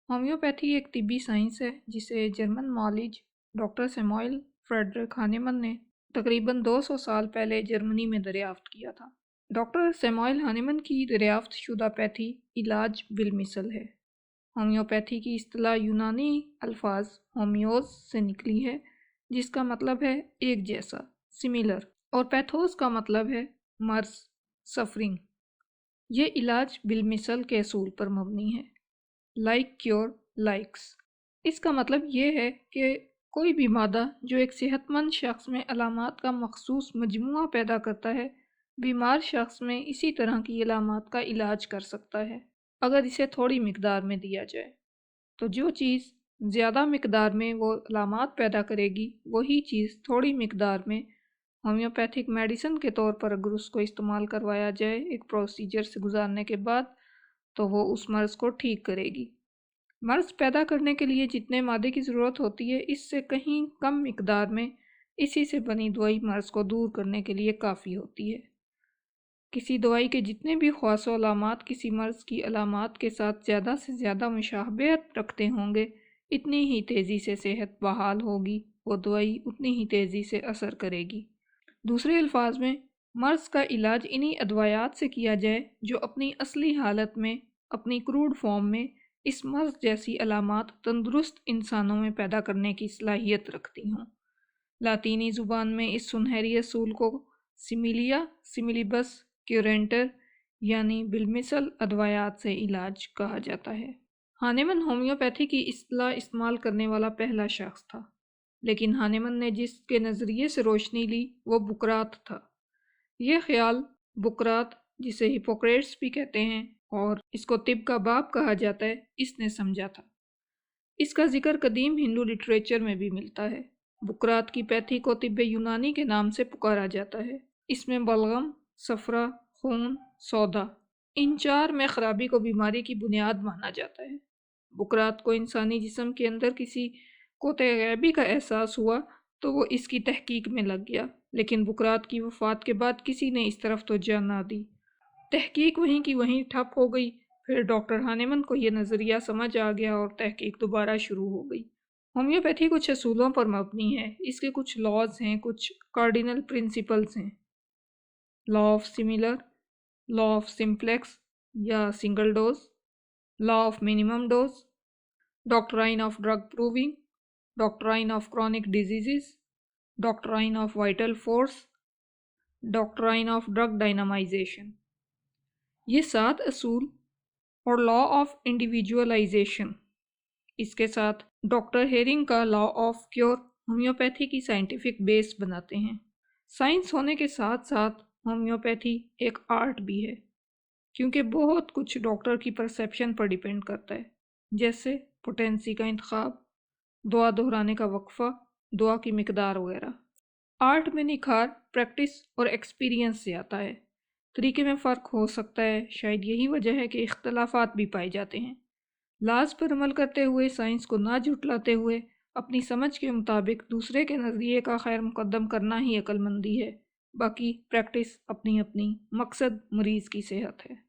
Homeopathy ایک طبی science ہے جسے جرمن معالج ڈاکٹر سیموئل فریڈرک ہانیمن نے تقریباً 200 سال پہلے جرمنی میں دریافت کیا تھا۔ ڈاکٹر سیموئل ہانیمن کی دریافت شدہ پیتھی علاج بالمثل ہے۔ ہومیوپیتھی کی اصطلاح یونانی الفاظ ہومیوز سے نکلی ہے جس کا مطلب ہے ایک جیسا، سملر، اور پیتھوس کا مطلب ہے مرض، سفرنگ۔ یہ علاج بالمثل کے اصول پر مبنی ہے، لائک کیور لائکس۔ اس کا مطلب یہ ہے کہ کوئی بھی مادہ جو ایک صحت مند شخص میں علامات کا مخصوص مجموعہ پیدا کرتا ہے، بیمار شخص میں اسی طرح کی علامات کا علاج کر سکتا ہے اگر اسے تھوڑی مقدار میں دیا جائے۔ تو جو چیز زیادہ مقدار میں وہ علامات پیدا کرے گی، وہی چیز تھوڑی مقدار میں ہومیوپیتھک میڈیسن کے طور پر اگر اس کو استعمال کروایا جائے ایک پروسیجر سے گزارنے کے بعد، تو وہ اس مرض کو ٹھیک کرے گی۔ مرض پیدا کرنے کے لیے جتنے مادے کی ضرورت ہوتی ہے، اس سے کہیں کم مقدار میں اسی سے بنی دوائی مرض کو دور کرنے کے لیے کافی ہوتی ہے۔ کسی دوائی کے جتنے بھی خواص و علامات کسی مرض کی علامات کے ساتھ زیادہ سے زیادہ مشابہت رکھتے ہوں گے، اتنی ہی تیزی سے صحت بحال ہوگی، وہ دوائی اتنی ہی تیزی سے اثر کرے گی۔ دوسرے الفاظ میں، مرض کا علاج انہی ادویات سے کیا جائے جو اپنی اصلی حالت میں، اپنی کروڈ فارم میں، اس مرض جیسی علامات تندرست انسانوں میں پیدا کرنے کی صلاحیت رکھتی ہوں۔ لاطینی زبان میں اس سنہری اصول کو سیملیا سیملیبس کیورنٹر، یعنی بالمثل ادویات سے علاج کہا جاتا ہے۔ ہانیمن ہومیوپیتھی کی اصطلاح استعمال کرنے والا پہلا شخص تھا، لیکن ہانیمن نے جس کے نظریے سے روشنی لی وہ بقراط تھا۔ یہ خیال بقراط، جسے ہپوکریٹس بھی کہتے ہیں اور اس کو طب کا باپ کہا جاتا ہے، اس نے سمجھا تھا۔ اس کا ذکر قدیم ہندو لٹریچر میں بھی ملتا ہے۔ بقراط کی پیتھی کو طب یونانی کے نام سے پکارا جاتا ہے۔ اس میں بلغم، صفرا، خون، سودا، ان چار میں خرابی کو بیماری کی بنیاد مانا جاتا ہے۔ بقراط کو انسانی جسم کے اندر کسی قوتِ غیبی کا احساس ہوا تو وہ اس کی تحقیق میں لگ گیا، لیکن بقراط کی وفات کے بعد کسی نے اس طرف توجہ نہ دی۔ تحقیق وہیں کی وہیں ٹھپ ہو گئی۔ پھر ڈاکٹر ہانیمن کو یہ نظریہ سمجھ آ گیا اور تحقیق دوبارہ شروع ہو گئی۔ ہومیوپیتھی کچھ اصولوں پر مبنی ہے۔ اس کے کچھ لاز ہیں، کچھ کارڈینل پرنسپلز ہیں۔ Law of similar, law of simplex یا single dose, law of minimum dose, doctrine of drug proving, doctrine of chronic diseases, doctrine of vital force, doctrine of drug dynamization. یہ 7 اصول اور law of انڈیویجولائزیشن، اس کے ساتھ doctor herring کا law of cure homeopathy کی scientific بیس بناتے ہیں۔ Science ہونے کے ساتھ ساتھ ہومیوپیتھی ایک آرٹ بھی ہے، کیونکہ بہت کچھ ڈاکٹر کی پرسیپشن پر ڈیپینڈ کرتا ہے، جیسے پوٹینسی کا انتخاب، دعا دہرانے کا وقفہ، دعا کی مقدار وغیرہ۔ آرٹ میں نکھار پریکٹس اور ایکسپیرینس سے آتا ہے۔ طریقے میں فرق ہو سکتا ہے، شاید یہی وجہ ہے کہ اختلافات بھی پائے جاتے ہیں۔ لاز پر عمل کرتے ہوئے، سائنس کو نہ جھٹلاتے ہوئے، اپنی سمجھ کے مطابق دوسرے کے نظریے کا خیر مقدم کرنا ہی عقل مندی ہے۔ باقی پریکٹس اپنی اپنی، مقصد مریض کی صحت ہے۔